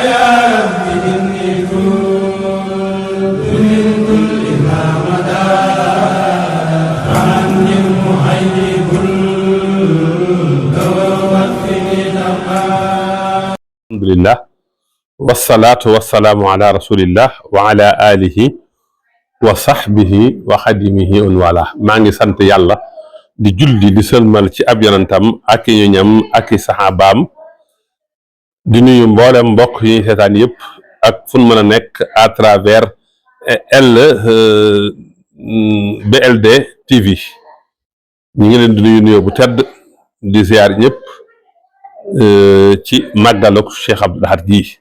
يا رب إني كنت من كل ما مدى عني المهيب alhamdulillah wasalaatu wasalaamu ala rasulillah wa ala alihi wa sahbihi wa xadimihi un wala maa ngi sant yàlla di julli di sëlmal ci ab yonantam ak i ñoñam ak i saxaabaam di nuyu mboolem mbokk yi seetaan yëpp ak fun mën a nekk à travers BLD TV ñu ngi leen di nuyu bu tedd di ziar ñëpp ci màggaluk Cheikh Abdoul Ahad ji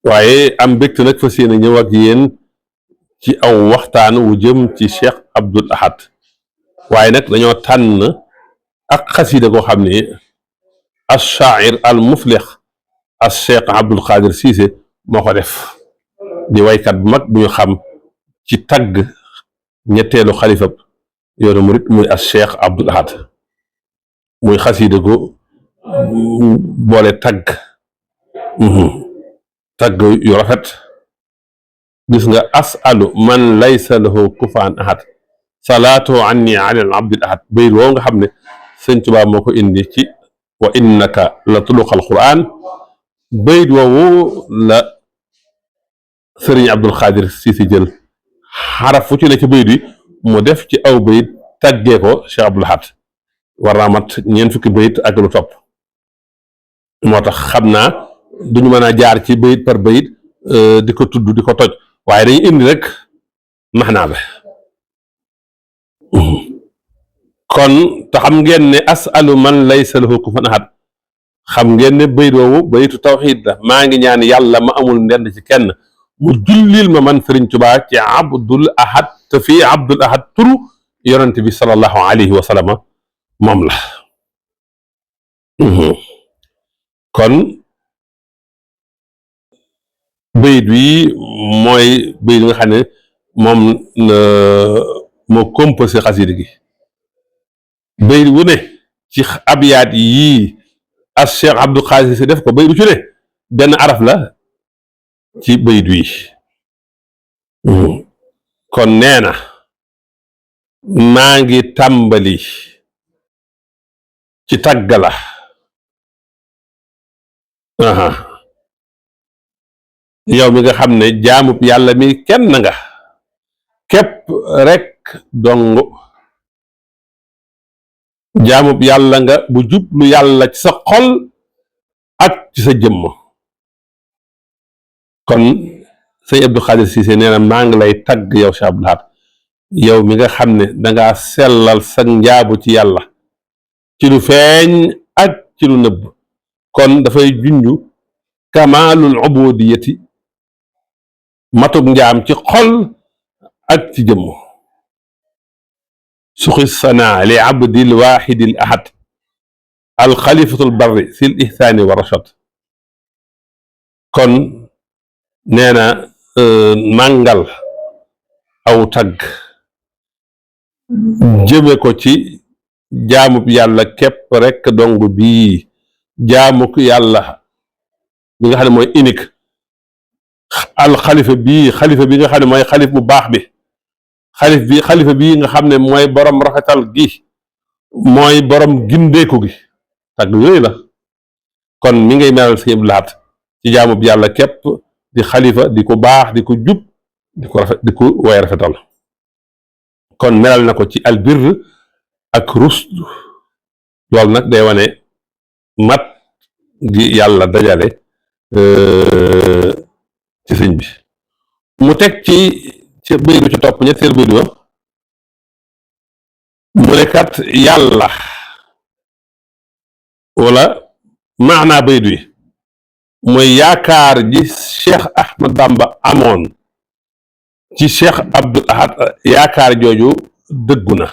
waaye am mbégte nag fas yéene ñëw ak yéen ci aw waxtaan wu jëm ci Cheikh Abdoul Ahad waaye nag dañoo tànn ak xasida koo xam ne ash-shaa'ir al muflix as Cheikh Abdul Qadir Cissé moo ko def di waykat bu mag bu ñu xam ci tagg ñetteelu xalifab yoonu murit muy as Cheikh Abdoul Ahad muy xasida ko boole tagg yu rafet gis nga asalu man laysa lahu kufaan ahad salaatu anni ala al abdil ahad bayit woo nga xam ne sëñ Tuubaa moo ko indi ci wa innaka la tuluqal quran bayit woowu la sëriñ Abdul Xaadir Cissé jël xaraf fu ci ne ci bayit wi mu def ci aw bayit taggee ko Cheikh Abdoul Ahad war naa mat ñeent fukki bayit ak lu topp moo tax xam naa duñu mën a jaar ci bayit par bayit di ko tudd di ko toj waaye dañuy indi rek maxnaa ba kon te xam ngeen ne asalu man laysa lahu kufuwan ahad xam ngeen ne bayit woowu bayitu tawxiid la maa ngi ñaan yàlla ma amul ndend ci kenn mu jullil ma man Sëriñ Tuubaa ci Abdul Ahad te fii Abdul Ahad turu yonent bi sallallahu alayhi wa sallam moom la kon bayit wi mooy bayit nga xam ne moom moo composé xasida gi bayit wu ne ci abyaat yii as Cheikh Abdul Qadir Cissé def ko bayit wu ci ne benn araf la ci bayit wi kon nee na maa ngi tàmbali ci tàgg la yow mi nga xam ne jaamub yàlla mi kenn nga képp rek dong jaamub yàlla nga bu jublu yàlla ci sa xol ak ci sa jëmm kon sëñ Abdou Khadir Cissé nee na maa ngi lay tagg yow Cheikh Abdoul Ahad yow mi nga xam ne dangaa sellal sa njaabu ci yàlla ci lu feeñ ak ci lu nëbb kon dafay junju kamaalul ubudiyati matug njaam ci xol ak ci jëmm suxi sanaa li abdil waxidil ahad alxalifatul barri sil ihsaani wa rachad kon nee na màngal aw tagg jëme ko ci jaamub yàlla képp rekk dong bii jaamuk yàlla bi nga xam ne mooy unique al xalifa bi nga xam ne mooy xalif bu baax bi xalifa bii nga xam ne mooy borom rafetal gi mooy borom gindeeku gi tagg yooyu la kon mi ngay melal Sëñ Abdul Ahad ci jaamub yàlla képp di xalifa di ko baax di ko jub di ko rafet di ko way rafetal kon melal na ko ci albir ak rusd loolu nag day wane mat gi yàlla dajale ci sëñ bi mu teg ci bayit bi ci topp ñetteel bayit ba mu ne kat yàlla wala maanaa bayit wi mooy yaakaar ji Cheikh Ahmad Bamba amoon ci Cheikh Abdoul Ahad yaakaar jooju dëggu na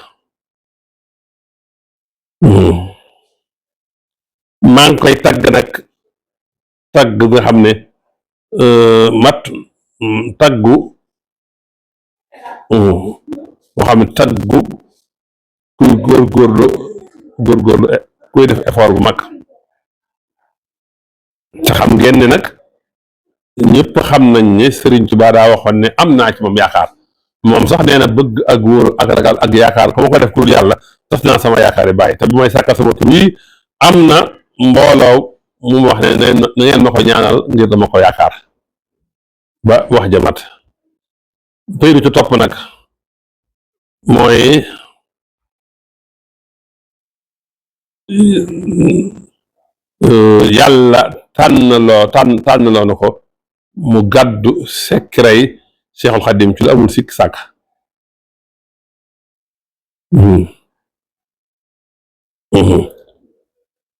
maa ngi koy tagg nag tagg nga xam ne mat taggu boo xam ne taggu kuy góorgóorlu kuy def effort bu mag te xam ngeen ne nag ñëpp xam nañ ne Serigne Touba daa waxoon ne am naa ci moom yaakaar moom sax nee na bëgg ak wóor ak ragal ak yaakaar ko ma ko def ku dul yàlla tas naa sama yaakaar yi bàyyi te bu may sàkkal sama tur yi am na mbooloo mu wax ne na ngeen ma ko ñaanal ngir dama ko yaakaar ba wax jamat bayru ci topp nag mooy yàlla tànnloo na ko mu gàddu sekkiray Cheikhul Khadim ci lu amul sikk sàkk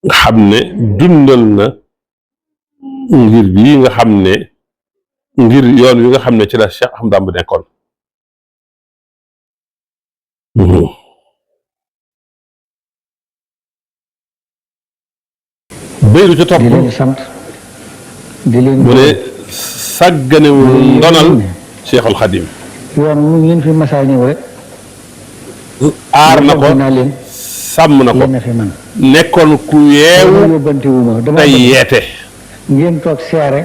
nga xam ne dundal na ngir bii nga xam ne ngir yoon wi nga xam ne ci la Cheikh Ahmadou Bamba nekkoon bayru ci topp di leen sant di leen mu ne sàgganewul ndonal Cheikhul Khadim yoon mu ngeen fi masaa ñëw rek aar na ko naa leen sàmm na ko leen fi man nekkoon ku yeewu yóbbanti wu ma dama tey yeete ngeen toog seere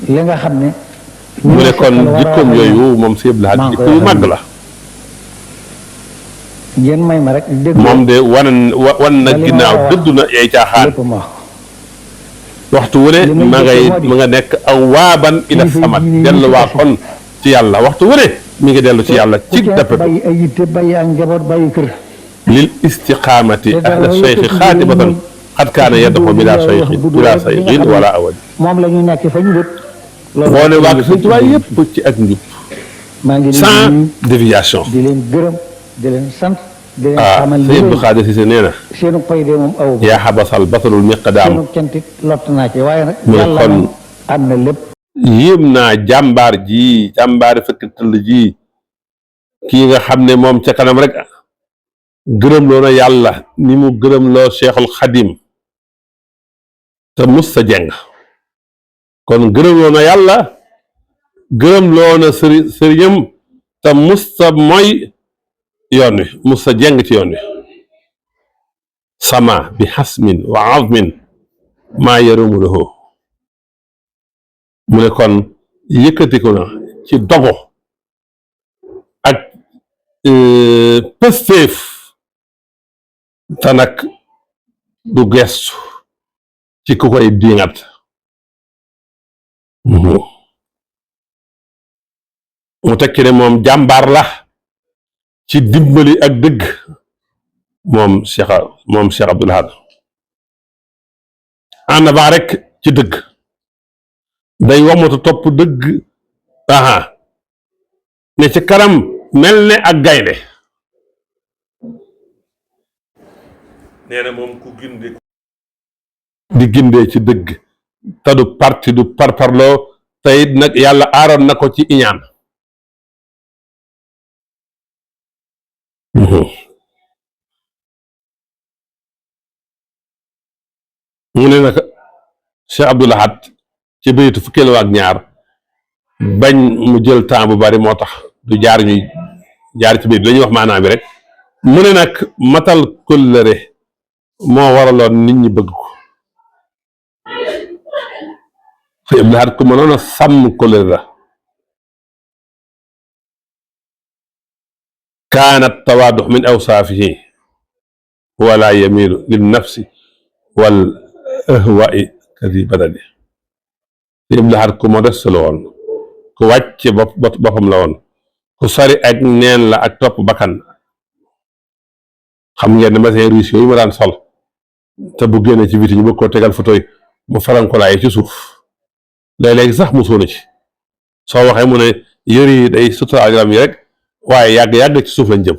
li nga xam ne mu ne kon jikkoom yooyu moom si yëpp la jikko yu màgg la ngeen may ma rek dégg moom de wan na ginnaaw dëddu na yay caaxaan lépp ma wax waxtu wu ne ma nga nekk aw waaban ila samat dellu waa kon ci yàlla waxtu wu ne mi ngi dellu ci yàlla ci dappetu bàyyi ay yitte bàyyi ak njaboot bàyyi kër lil istiqaamati ahla cheikhi xaatibatan xat kaana yaddaxu bila cheikhin bila cheikhin wala awali moom la ñu nekk fa ñu dëpp moo ne waa Sëñ Tuubaa yëpp ci ak njub maa ngi sans déviation di leen gërëm di leen sant di leen ah xamal Sëñ Abdou Khadir Cissé nee na seenu pay de moom aw yaa xabasal basalul miqdaam seenu cantit lott naa ci waaye nag mu ne yàlla kon moom am na lépp yéem naa jàmbaar ji jàmbaari fekk tëll ji kii nga xam ne moom ca kanam rek gërëm loo na yàlla ni mu gërëm loo Cheikhul Khadim te mus sa jeng kon gërëm loo na yàlla gërëm loo na sëriñam te mus sa mooy yoon wi mus sa jeng ci yoon wi sama bi xasmin wa azmin maa yarumu lahu mu ne kon yëkkatiku na ci dogo ak pëstéef te nag du gestu ci ku koy diŋat mu tekki ne moom jàmbaar la ci dimbali ak dëgg moom Cheikh Abdoul Ahad ànd baa rek ci dëgg day wamatu topp dëgg aha ne ci kanam mel ne ak gaynde nee na moom ku ginde di gindee ci dëgg te du parti du parparloo te it nag yàlla aaroon na ko ci iñaan mu ne nag Cheikh Abdoul Ahad ci bayitu fukkeel ak ñaar bañ mu jël temps bu bari moo tax du jaar ñuy jaar ci bayit bi dañuy wax maanaam bi rek mu ne nag matal kóllëre moo waraloon nit ñi bëgg ko Cheikh Abdoul Ahad ku mënoon a sàmm kóllëre la kaanat tawaadux min awsaafihi wala yamilu lil nafsi wal ahwaai kadi badani Cheikh Abdoul Ahad ku modeste la woon ku wàcce boppam la woon ku sori ak neen la ak topp bakkan xam ngeen ne masin russe yooyu ma daan sol te bu génne ci biti ñu bëgg koo tegal photo yi mu farankolaay ci suuf léeg-léegi sax mu sóona ci soo waxee mu ne yëri yi day suturaal yaram yi rek waaye yàgg ci suuf lañ jëm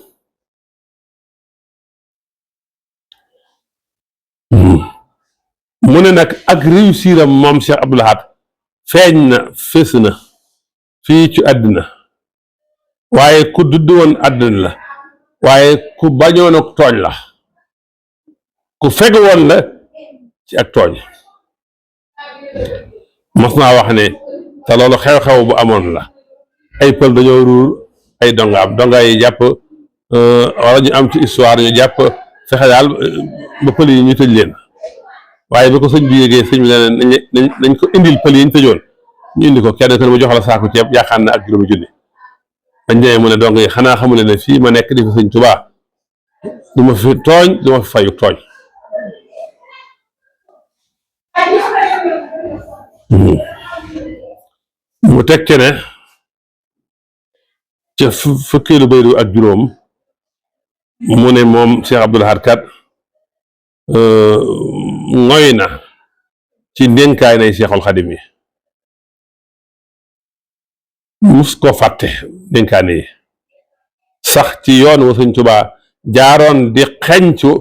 mu ne nag ak réussir am moom Cheikh Abdoul Ahad feeñ na fés na fii ci àddina waaye ku dudd woon àddina la waaye ku bañoon ak tooñ la ku fegu woon la ci ak tooñ mos naa wax ne te loolu xew-xew bu amoon la ay pël dañoo ruur ay donga yi jàpp wala ñu am ci histoire ñu jàpp fexe daal ba pël yi ñu tëj leen waaye bi ko sëñ bi yégee sëñ bi ne nañ ko indil pël yi ñu tëjoon ñu indi ko kenn ku ne mu jox la saako ceeb yaakaar na ak juróomi junni bañ demee mu ne donc xanaa xamule ne fii ma nekk di fi sëñ Tuubaa du ma fi tooñ du ma fi fayu tooñ mu teg ci ne ca fukkeelu bayru ak juróom mu ne moom Cheikh Abdoul Ahad kat ngoy na ci ndénkaay nay Cheikhul Xadim yi mus ko fàtte dénkaane yi sax ci yoon wa sëñ Tuubaa jaaroon di xeñcu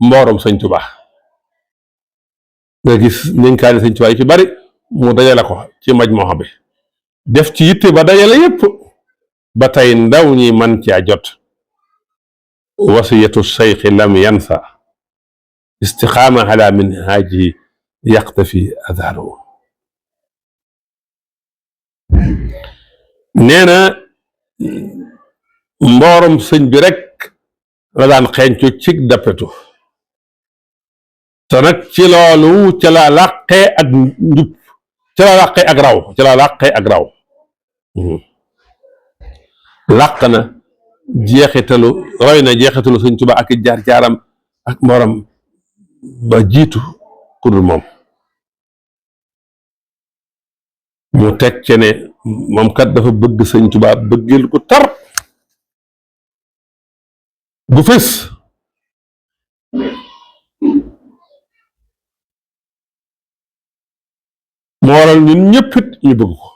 mboorom sëñ Tuubaa nga gis dénkaane sëñ Tuubaa yi ci bari mu dajale ko ci majmuha bi def ci yitte ba dajale yépp ba tey ndaw ñi man caa jot wasiyatu cheikhi lam yansa istixaama ala minhaaji yaqtafi adharu nee na mboorom sëñ bi rek la daan xeeñcu cig dappetu te nag ci loolu ca la làqee ak njub ca la làqee ak raw ca la làqee ak raw làq na jeexitalu roy na jeexitalu sëñ Tuubaa ak jaar-jaaram ak mbooram ba jiitu ku dul moom mu teg ci ne moom kat dafa bëgg sëñ Tuubaa bëggeel ku tar bu fés moo waral ñun ñëpp it ñu bëgg ko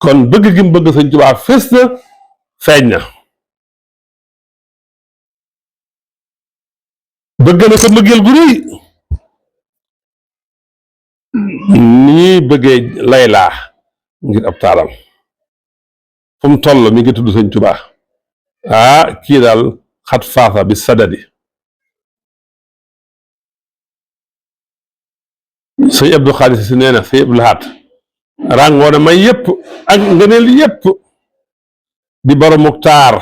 kon bëgg gi mu bëgg sëñ Tuubaa fés na feeñ na bëgg na ko mbëggeel gu rëy nii bëggee laylaa ngir ab taaram fu mu toll mi ngi tudd sëñ Tuubaa kii daal xat faasa bi sadadi sëñ Abdou Xaadir Si nee na sëñ Abdou Lahad ràngoo na may yëpp ak ngëneel yëpp di boromuk taar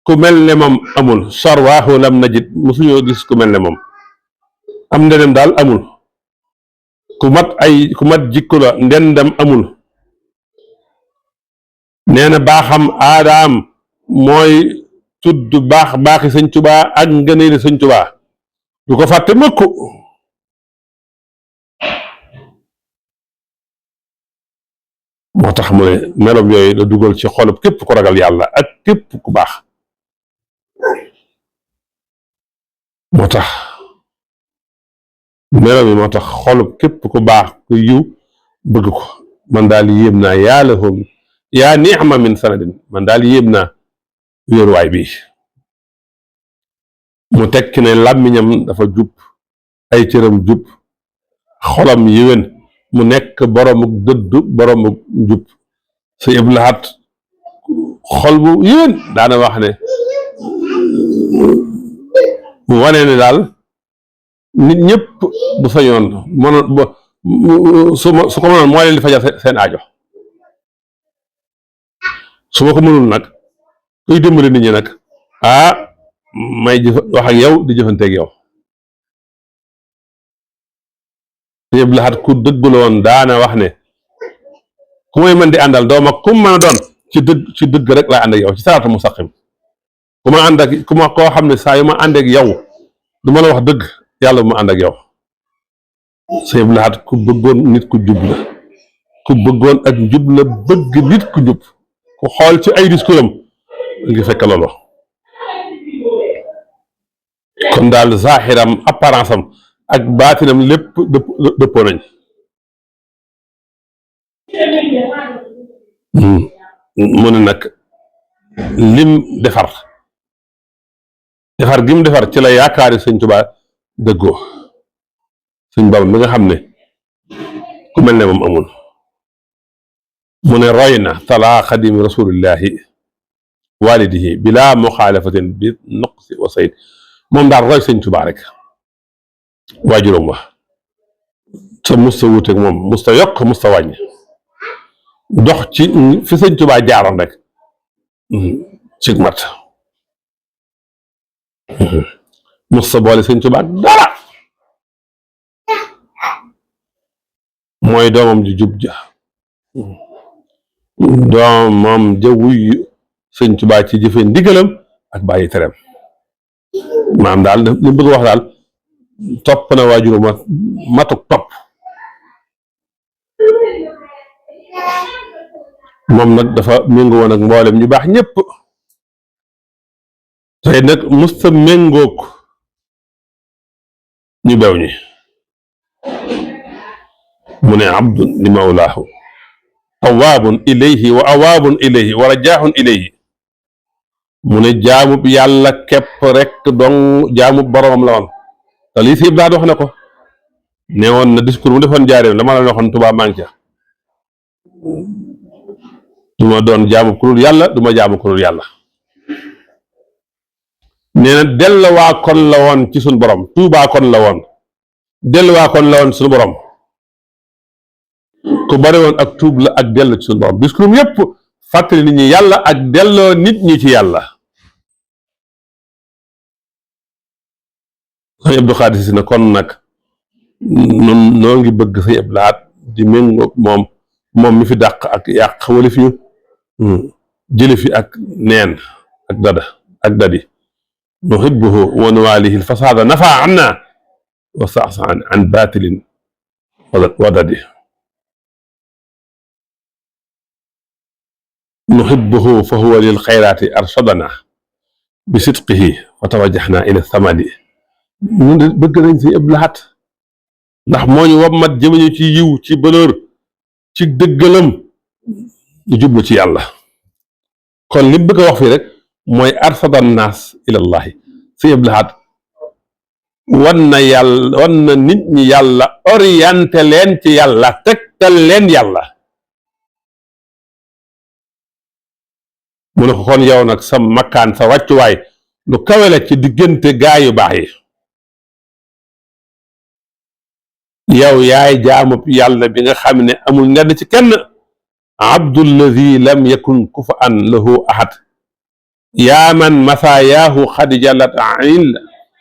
ku mel ne moom amul sarwaahu lam najid musuñoo gis ku mel ne moom am ndenem daal amul ku mat jikko la ndendam amul nee na baaxam aadaam mooy tudd baaxi sëñ Tuubaa ak ngëneeli sëñ Tuubaa du ko fàtte mukk moo tax mu ne meloom yooyu la dugal ci xolub képp ku ragal yàlla ak képp ku baax moo tax meloom yi moo tax xolub képp ku baax ku yiw bëgg ko man daal yéem naa yaa lahum yaa ni'ma min sanadin man daal yéem naa wéeruwaay bi mu tekki ne làmmiñam dafa jub ay cëram jub xolam yéwén mu nekk boromuk dëddu boromuk njub sëñ Abdou Lahad xol bu yéen daana wax ne wane ne daal nit ñëpp bu sañoon su ko mënoon moo leen di fajal seen aajo su ma ko mënul nag kuy dimbali nit ñi nag may wax ak yow di jëfanteeg yow sëñ Abdou Lahad ku dëggul woon daana wax ne ku may mën di àndal doom ak ku mën a doon ci dëgg rek laa ànd ak yow ci saraatu mustaqim ku ma ànd ak koo xam ne saa yu ma ànd ak yow du ma la wax dëgg yàlla bu ma ànd ak yow sëñ Abdou Lahad ku bëggoon nit ku jub la ku bëggoon ak njub la bëgg nit ku jub ku xool ci ay discours am ngi fekk loolu kon daal zaahiram apparence am ak baatinam lépp dëppoo nañ mu ne nag lim defar gi mu defar ci la yaakaari sëñ Tuubaa dëggoo sëñ Bamba mi nga xam ne ku mel ne moom amul mu ne roy na talaa xadimi rasulillahi walidihi bila muxaalafatin bi nuqsi wa sayd moom daal roy sëñ Tuubaa rek waajuram wax sa musta wuuteeg moom musta yokk musta wàññi dox ci fi sëñ Tuubaa jaaroon rek cig mat mos sa boole sëñ Tuubaa dara mooy doomam ju jub ja doomam ja wuy sëñ Tuubaa ci jëfe ndigalam ak bàyyi tereem maam daal li mu bëgg wax daal topp na waajuru matuk topp moom nag dafa méngoo woon ak mboolem ñu baax ñëpp tey nag musta méngoog ñu bew ñi mu ne abdun li mawlaahu awaabun ilayhi wa awaabun ilayhi wa rajaahun ilayhi mu ne jaamub yàlla képp rek dong jaamub boromam la woon te lii si Ibrahima wax na ko ne woon na discours mu defoon jaareem la ma la waxoon Tuubaa maa ngi ca du ma doon jaamub ku dul yàlla du ma jaamu ku dul yàlla nee na delluwaa kon la woon ci suñu borom Tuubaa kon la woon delluwaa kon la woon suñu borom ku bari woon ak tuub la ak dellu ci suñu borom discours yépp fàttali nit ñi yàlla ak delloo nit ñi ci yàlla. sëñ Abdou Khadre si na kon nag nun noo ngi bëgg sëñ Abdou Lahad di méngoog moom mi fi dàq ak yàq wala fi jële fi ak neen ak dadi nuhibbuhu wa nuwaalihi alfasaada nafa anna wa saasa an batilin wa dadi nuhibbuhu fa huwa lil xayraati arshadana bi sidqihi fa tawajjahna ila samadi ñun de bëgg nañ si Abdou Lahad ndax moo ñu wommat jëmeñu ci yiw ci bëlër ci dëggalam ñu jublu ci yàlla kon li bëgg a wax fii rek mooy arsadan naas ilallahi si Abdou Lahad wan na nit ñi yàlla orienté leen ci yàlla tegtal leen yàlla mu ne ko kon yow nag sa makkaan sa wàccuwaay lu kawe la ci diggante gaa yu baax yi yow yaay jaamub yàlla bi nga xam ne amul ngedd ci kenn abdulladi lam yakun kufan lahu ahad yaa man masaayaahu xad jalat anil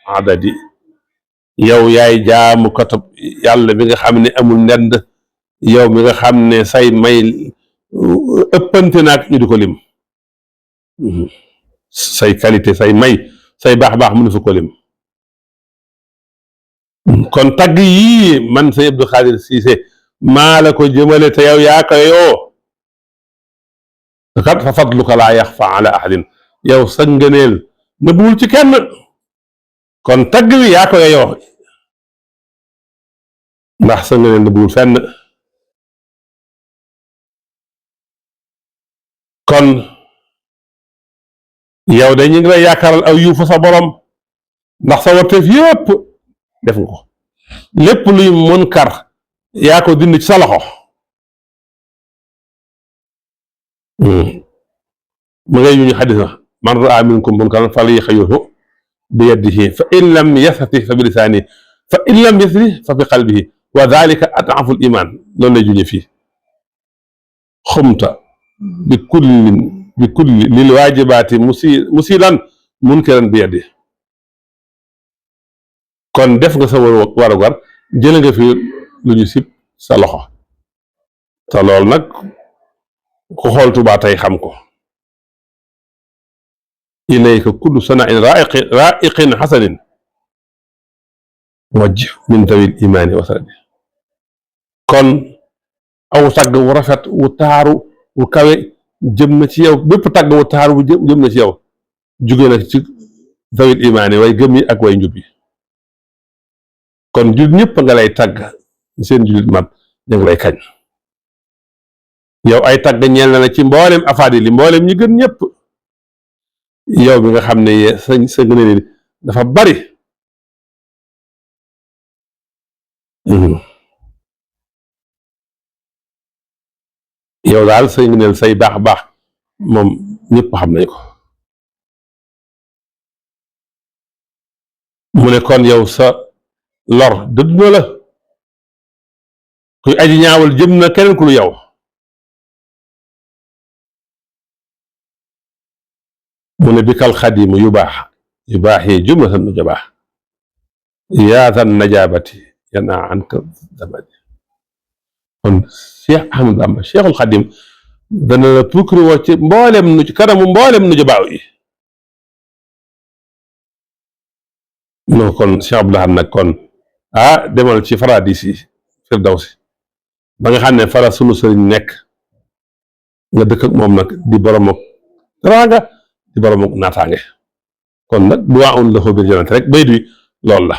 adadi yow yaay jaamu katub yàlla bi nga xam ne amul ndend yow mi nga xam ne say may ëppante naag ñu di ko lim say qualité say may say baax-baax mënu fi ko lim kon tagg yii man sëñ Abdou Khadre Cissé maa la ko jëmale te yow yaa ko yoo kat fa fadluka laa yaxfa ala ahadin yow sa ngëneel nëbbuwul ci kenn kon tagg wi yaa ko yoo ndax sa ngëneel nëbbuwul fenn kon yow de ñu ngi lay yaakaaral aw yiw fa sa borom ndax sa warteef yépp def nga ko lépp luy munkar yaa ko dindi ci sa loxo mu ngay yu ñu xadis na man raa minkum munkaran falyughayyirhu bi yadihi fa in lam yastati fa bi lisaanihi fa in lam yastati fa bi qalbihi wa dhalika ad'afu al-iman loolu lay juñe fii xumta bi kulli lil waajibaati musilan munkaran bi yadihi kon def nga sa warugar jële nga fi lu ñu sib sa loxo te loolu nag ku xool Tuubaa tey xam ko ilayka kullu sana'in ra'iqin hasanin wajj min tawil imaani wasadi kon aw tagg wu rafet wu taaru wu kawe jëm na ci yow bépp tagg wu taaru wu jëm na ci yow jóge na ci tawil imaani way gëm yi ak way njub yi kon jullit ñëpp nga lay tagg seen jullit mat ñu ngi lay kañ yow ay tagg ñeel na la ci mboolem afaadi li mboolem ñi gën ñëpp yow bi nga xam ne sa ngëneel dafa bari yow daal say ngëneel say baax moom ñëpp xam nañ ko mu ne kon yow sa lor dëdd na la kuy aji ñaawal jëm na keneen ku lu yow mu ne bikal xadimu yu baax yi jumlatan nu jabaax yaatan najaabati yanaa anka zamani. kon Cheikh Ahmadou Bamba Cheikhul Xadim dana la pukkri woo ci mboolem nu ci kanamu mboolem nu jabaaw yi. non kon Cheikh Abdou Lahad nag kon demal ci faradis yi firdawsi ba nga xam ne fara sunu sëriñ nekk nga dëkk ak moom nag di borom ak teraanga di borom ak naataange. kon nag du waa un la xoo biir janante rek bayit wi loolu la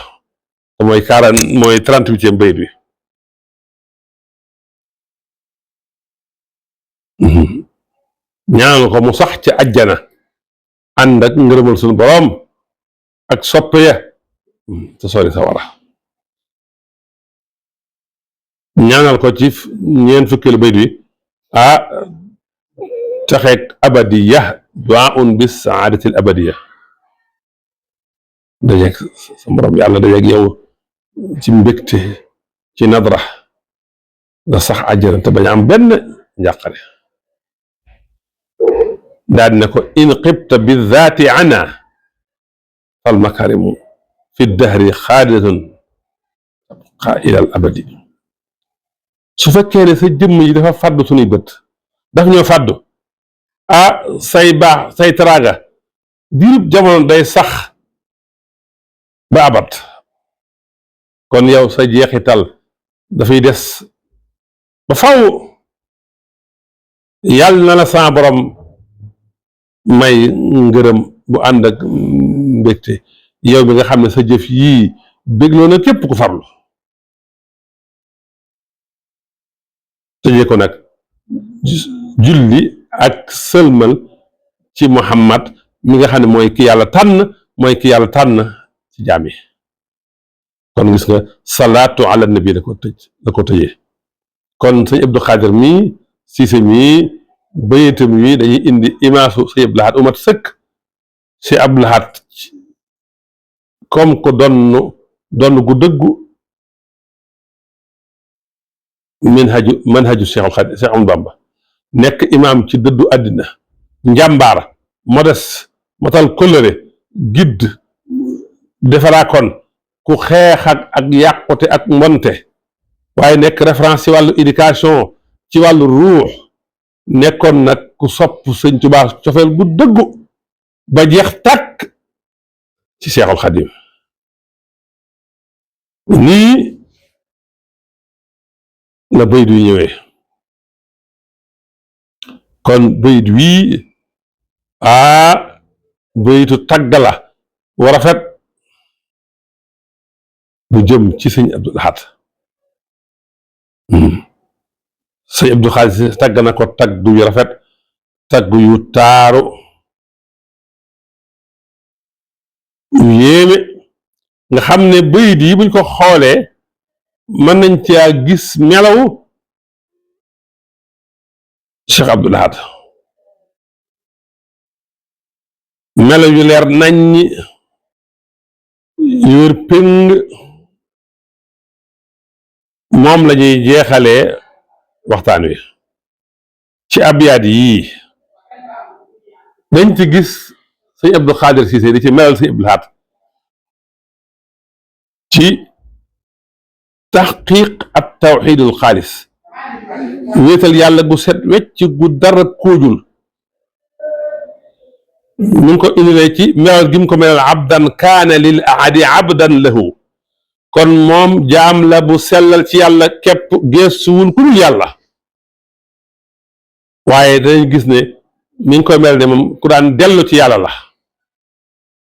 te mooy 38e bayit wi. ñaanal ko mu sax ci àjjana ànd ak ngërëmal suñu borom ak soppe ya te sori sa wara. ñaanal ko ci ñeent fukkeelu bayit wi taxeeg abadiya du'aun bis saadatil abadiya. dajeeg sa borom yàlla dajeeg yow ci mbégte ci nadra nga sax àjjana te bañ am benn njàqare. daal ne ko in qibta bi zaati ana fal makarimu fi dahri xaalidatun tabqa ila al abadi. su fekkee ne sa jëmm yi dafa fàddu suñuy bët daf ñoo fàddu say baax say teraanga diirub jamono day sax ba abat. kon yow sa jeexital dafay des ba faw. yàlla na la sa borom may ngërëm bu ànd ak mbégte yow bi nga xam ne sa jëf yii bégloo na képp ku farlu. tëjee ko nag julli ak sëlmal ci Muhammad mi nga xam ne mooy ki yàlla tànn ci jaam yi. kon gis nga salaatu ala nabi la ko tëjee. kon sëñ Abdou Khadir mii Cissé mii bayitam yi dañuy indi imaasu sëñ Abdou Lahad umat sëkk si Abdou Lahad comme ko donn gu dëggu manhaju Cheikhul Khadim Cheikh Ahmadou Bamba nekk imaam ci dëddu àddina njàmbaar modeste matal kóllëre gidd defaraakoon ku xeex ak yàqute ak mbonte waaye nekk référence ci wàllu éducation ci wàllu ruux nekkoon nag ku sopp sëñ Tuubaa cofeel gu dëggu ba jeex tàkk ci Cheikhul Khadim. nii la bayit wi ñëwee. kon bayit wii bayitu tàggala wa rafet bu jëm ci sëñ Abdou Lahad. sëñ Abdou Khadir tàgg na ko tagg yu rafet tagg yu taaru yu yéeme nga xam ne bayit yi buñ ko xoolee mën nañ caa gis melaw Cheikh Abdou Lahad. melaw yu leer naññi yu wér péng moom la ñuy jeexalee waxtaan wi ci abyaat yii dañ ci gis sëñ Abdou Khadir Cissé di ci melal sëñ Abdou Lahad ci taxqiq at tawxidul xaalis wéetal yàlla gu set wecc gu dara kóojul. ñu ngi ko indilee ci melal gi mu ko melal abdan kaana lil ahadi abdan lahu. kon moom jaam la bu sellal ci yàlla képp geesuwul ku dul yàlla. waaye danañ gis ne mi ngi koy mel ne moom ku daan dellu ci yàlla la.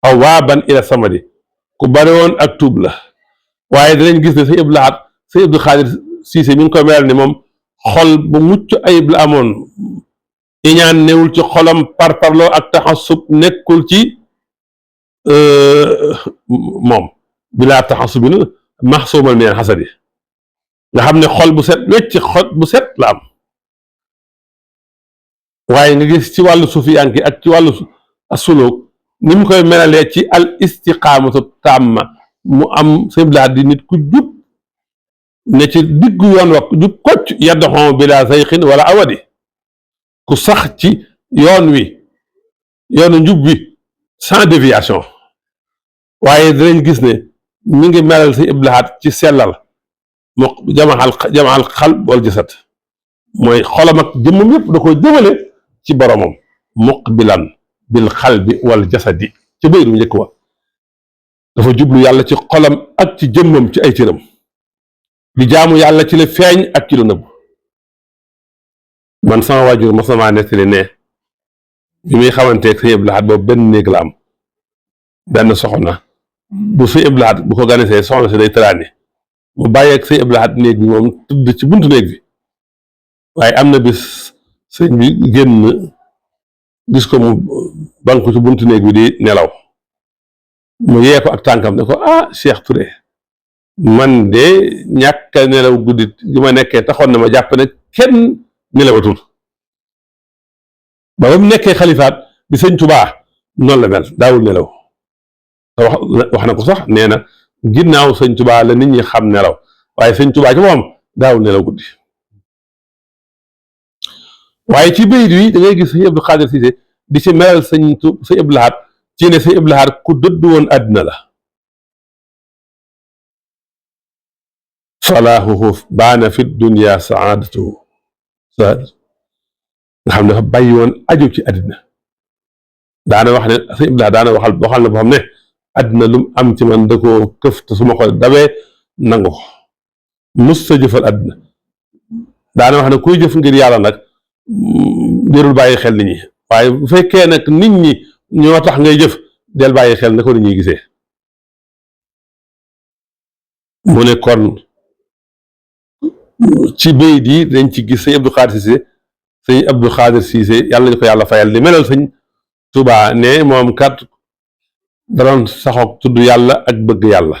awaaban ila samadi ku bari woon ak tuub la. waaye danañ gis ne sëñ Abdou Lahad sëñ Abdou Khadir Cissé mi ngi koy mel ne moom xol bu mucc ayib la amoon. iñaan newul ci xolam parparloo ak taxasub nekkul ci moom bilaa taxasub na maxsuumal min xasadi nga xam ne xol bu set wecc xol bu set la am. waaye nga gis ci wàllu sufiyanki ak ci wàllu suluk ni mu koy melalee ci al istiqaamatu tamma mu am sëñ Abdou Lahad di nit ku jub ne ci diggu yoon wa jub kocc yaddoxon bila sayxin wala awadi ku sax ci yoon wi yoonu njub wi sans déviation. waaye dinañ gis ne mi ngi melal sëñ Abdul Ahad ci sellal mu jamaal xalb wal jasad mooy xolam ak jëmmam yëpp da ko jëmale ci boromam muqbilan bil xalbi wal jasadi ci bayru njëkk wa dafa jublu yàlla ci xolam ak ci jëmmam ci ay cëram di jaamu yàlla ci la feeñ ak ci la nëbb man sama waajur mos na maa nettali ne bi muy xamanteeg sëñ Abdul Ahad boobu benn néeg la am benn soxna bu sëñ Abdul Ahad bu ko ganisee soxna si day tëraani mu bàyyeeg sëñ Abdul Ahad néeg bi moom tëdd ci buntu néeg bi waaye am na bis sëñ bi génn gis ko mu banku ci buntu néeg bi di nelaw mu yee ko ak tànkam ne ko Cheikh Touré man de ñàkk a nelaw guddi gi ma nekkee taxoon na ma jàpp ne kenn nelawatul ba mu nekkee xalifaat di sëñ Tubaa noonu la mel daawul nelaw te wax na ko sax nee na ginnaaw sëñ Tubaa la nit ñi xam nelaw waaye sëñ Tubaa ci moom daawul nelaw guddi waaye ci bayit yi da ngay gis sëñ Abdou Khadir Cissé di ci melal sëñ Abdul Ahad ci ne sëñ Abdul Ahad ku dëdd woon àddina la salaahuhu baana fi dunya saadatuhu nga xam ne dafa bàyyi woon aju ci àddina daana wax ne sëñ Abdul Ahad daana waxal na boo xam ne àddina lu mu am ci man da koo këf te su ma ko dawee nangu ko mus sa jëfal àddina daana wax ne kuy jëf ngir yàlla nag jërul bàyyi xel nit ñi waaye bu fekkee nag nit ñi ñoo tax ngay jëf del bàyyi xel na ko nit ñuy gisee mu ne kon ci bayit yi dañ ci gis sëñ Abdou Khadir Cissé yàlla ñu ko yàlla fayal li melal sëñ Tuubaa ne moom kat danoon saxoog tudd yàlla ak bëgg yàlla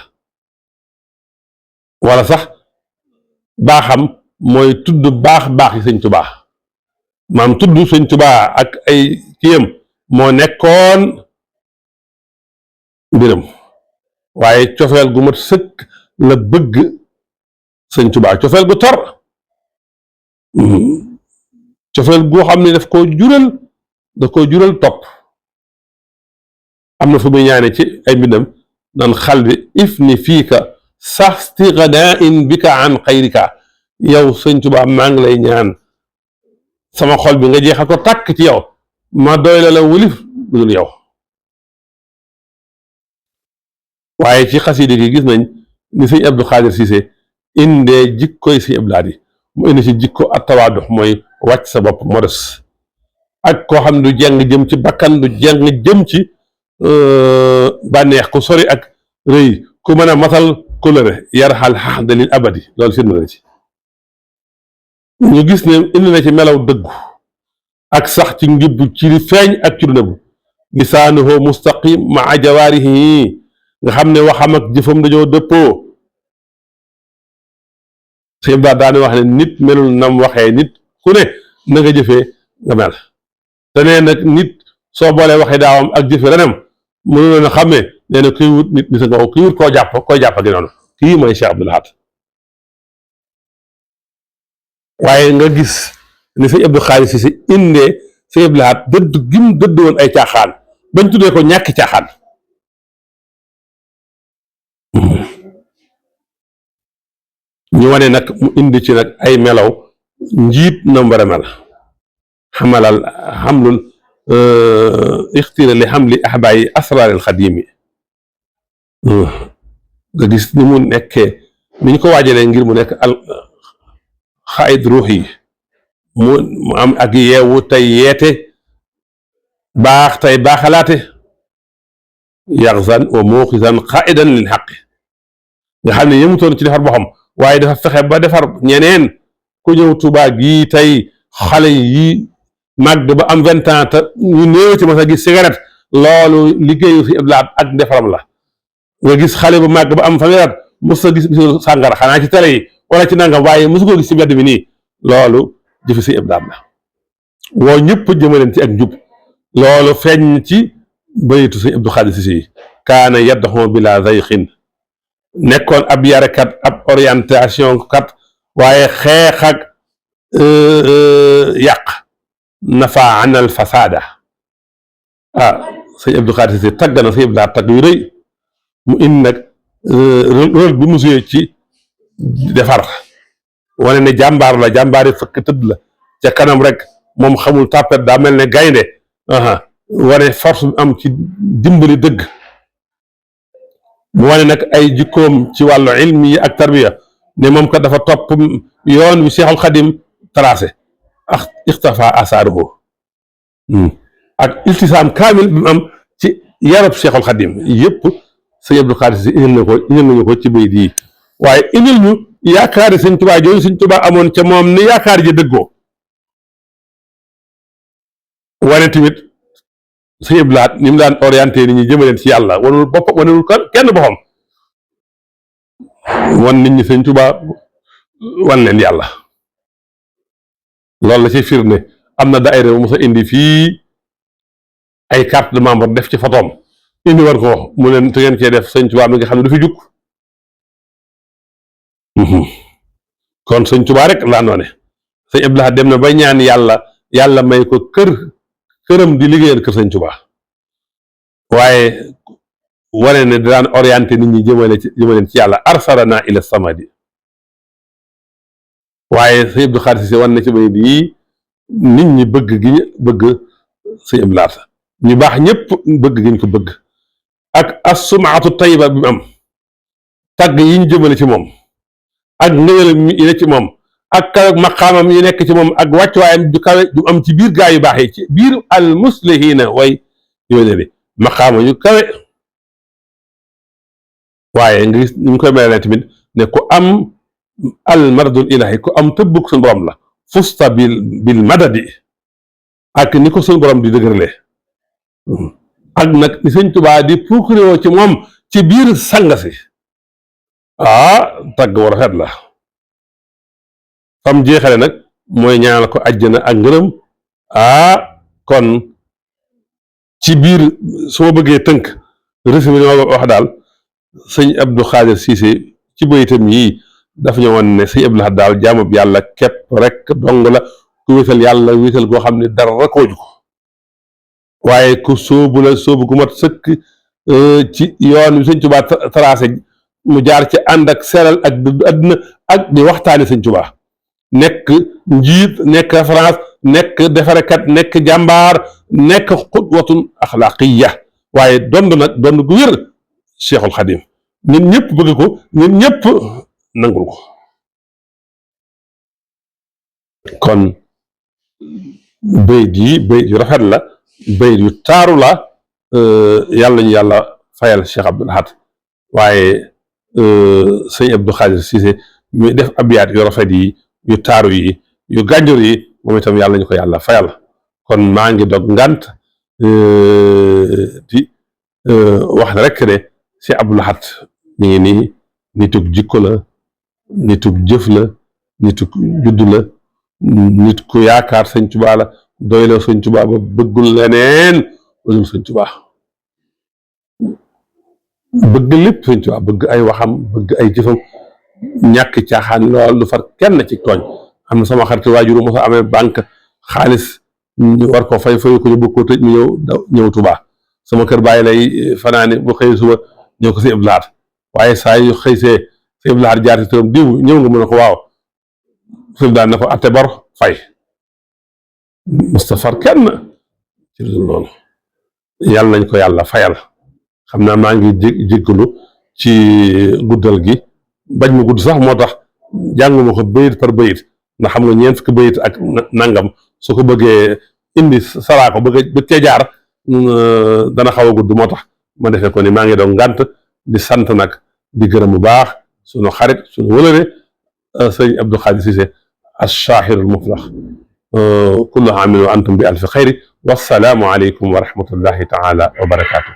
wala sax baaxam mooy tudd baax yi sëñ Tuubaa maam tudd sëñ Tuubaa ak ay kiyam moo nekkoon mbiram waaye cofeel gu mat sëkk la bëgg sëñ Tuubaa cofeel gu tar cofeel goo xam ne daf koo jural topp am na fu muy ñaane ci ay mbindam nan xal bi if ni fiika saxtiganaain bika an xayrika yow sëñ Tuubaa maa ngi lay ñaan sama xol bi nga jeexal ko tàkk ci yow ma doy la wulif lu dul yow waaye ci xasida gi gis nañ ni sëñ Abdou Khadir Cissé indee jikkoy sëñ Abdul Ahad mu indi ci jikko ak tawaadux mooy wàcc sa bopp modeste ak koo xam ne du jeng jëm ci bakkan du jeng jëm ci bànneex ku sori ak rëy ku mën a matal kóllëre yarxal xaxda lil abadi loolu firnde na ci ñu gis ne indi na ci melaw dëggu ak sax ci njub ci li feeñ ak ci lu nëbbu lisaanuhu mustaqim maa jawaarihi nga xam ne waxam ak jëfam dañoo dëppoo sëñ Ba daane wax ne nit melul nam waxee nit ku ne na nga jëfee nga mel te nee nag nit soo boolee waxee daawam ak jëfe renam mënu leen a xàmmee nee na kuy wut nit nga ko kuy wut koy jàpp gi noonu kii mooy Cheikh Abdul Ahad waaye nga gis ni sëñ Abdou Khadir Cissé indee sëñ Abdul Ahad dëdd gim dëdd woon ay caaxaan bañ tuddee ko ñàkki caaxaan ñu wane nag mu indi ci nag ay melaw njiit na mu war a mel xamlul ixtira li xam li ahbaayi asraaril xadimi nga gis ni mu nekkee ni ñu ko waajalee ngir mu nekk al xaayid ruux yi mu am ak yeewu tey yeete baax tey baaxalaate yaxzan wa muuxisan xaidan lil xaqi nga xam ne yemutoon ci defar boppam waaye dafa fexe ba defar ñeneen ku ñëw Tuubaa gii tey xale yi màgg ba am 20 ans te ñu néew ci mas a gis cigarette loolu liggéeyu si Abdul Ahad ak defaram la nga gis xale bu màgg ba am fanweeri at mos a gis bisu sàngara xanaa ci télé yi wala ci nangam waaye mosu koo gis ci mbedd mi nii loolu jëfi si Abdul Ahad la woo ñëpp jëmaleen ci ak njub loolu feeñ ci bayitu si Abdou Khadir Cissé yi kaana yaddaxoo bila zayxin nekkoon ab yarekat ab orientation kat waaye xeex ak yàq nafa anal fasaada sëñ Abdou Khadir Cissé tagg na sëñ Abdou Ahad tagg yu rëy mu indi nag rôle bi mu joué ci defar wane ne jàmbaar la jàmbaari fëkk tëdd la ca kanam rek moom xamul tàppet daa mel ne gaynde wane force bi am ci dimbali dëgg mu wane nag ay jikkoom ci wàllu ilmi yi ak tarbiya ne moom kat dafa topp yoon wi Seexul Xadim tracé ak ixtafa asaaruhu ak iltisaam kaamil bi mu am ci yarab Seexul Xadim yëpp sëñ Abdou Khadre si indil nañu ko ci bayit yi waaye indil ñu yaakaari sëñ Tuubaa jooju sëñ Tuubaa amoon ca moom ni yaakaar ji dëggoo wane tamit sëñ Abdou Lahad ni mu daan orienté nit ñi jëmaleen ci yàlla wanul bopp wanul kenn boppam wan nit ñi sëñ Tuubaa wan leen yàlla loolu la ci firnde am na daayira bu mos a indi fii ay carte de membre def ci photoom indi war ko mu leen te ngeen cee def sëñ Tuubaa mi nga xam ne du fi jukk kon sëñ Tuubaa rek laa noone sëñ Abdou Lahad dem na ba ñaan yàlla may ko këram di liggéeyal kër sëñ Tuubaa waaye wane ne daan orienté nit ñi jëmaleen ci yàlla arsalana ila samadi waaye sëñ Abdou Khadre Cissé wan na ci bay yi nit ñi bëgg gi ñu bëgg sëñ Abdou Lahad ñu baax ñëpp bëgg gi ñu ko bëgg ak as-sumaatu tayyiba bi mu am tagg yi ñu jëmale ci moom ak ngëneel yi ne ci moom ak kawe maqaamam yi nekk ci moom ak wàccuwaayam ju kawe ju am ci biir gaa yu baax yi ci biir al muslihiina way yooyu ne bi maqaama yu kawe waaye nga gis ñu ngi koy mel tamit ne ku am al maradul ilahi ku am tëbbug suñu borom la fusta bil madadi ak ni ko suñu borom di dëgërlee ak nag ni sëñ Tuubaa di puukarewoo ci moom ci biir sanga si tagg war rafet la fam jeexale nag mooy ñaanal ko àjjana ak ngërëm kon ci biir su ma bëggee tënk résumé li ma wax daal sëñ Abdou Khadre Cissé ci bayitam yii dafa ñëwoon ne sëñ Abdou Lahad daal jaamub yàlla képp rek dong la ku wéetal yàlla wéetal goo xam ne dara kooju ko waaye ku sóobu la sóobu gu mat sëkk ci yoon wi sëñ Tuubaa tracé mu jaar ci ànd ak seeral ak dëddu àdduna ak di waxtaani sëñ Tuubaa nekk njiit nekk référence nekk defarekat nekk jàmbaar nekk xudwatun axlaaqiya waaye dond gu wér Cheikhul Xadim ñun ñëpp bëgg ko ñun ñëpp nangul ko kon bayit yu rafet la bayit yu taaru la yàlla ñu yàlla fayal Cheikh Abdou Lahad waaye sëñ Abdou Khadre Cissé muy def abiyaat yu rafet yi yu taaru yi yu gànjur yi moom itam yàlla ñu ko yàlla fayal kon maa ngi dog ngant di wax na rek ne Cheikh Abdou Lahad mi ngi nii nitug jikko la nitug jëf la nitug juddu la nit ku yaakaar sëñ Tuubaa la doy la sëñ Tuubaa ba bëggul leneen lu dul sëñ Tuubaa bëgg lépp sëñ Tuubaa bëgg ay waxam bëgg ay jëfam ñàkk caaxaan lool du far kenn ci tooñ am na sama xarit waajuru moo sa amee banque xaalis ñu war ko fay ko ñu bëgg koo tëj mu ñëw Tuubaa sama kër bàyyi lay fanaane bu xëy suba ñëw ko si Abdou Lahad waaye saa yu xëy see si Abdou Lahad jaar ci turam diw ñëw nga mën a ko waaw sëñ daan na ko atte bor fay Mustafar kenn ci loolu yàlla nañ ko yàlla fayal xam naa maa ngi jéggalu ci guddal gi bañ mu gudd sax moo tax jànguma ko bayit par bayit ndax xam nga ñeent fukki bayit ak nangam su ko bëggee indi saraa ko bëgg cee jaar dana xaw a gudd moo tax ma defee ko ni maa ngi doon ngànt di sant nag di gërëm bu baax sunu xarit sunu wëlëre sëñ Abdou Khadre Cissé الشاحر المفلح كل عام وأنتم بألف خير والسلام عليكم ورحمة الله تعالى وبركاته.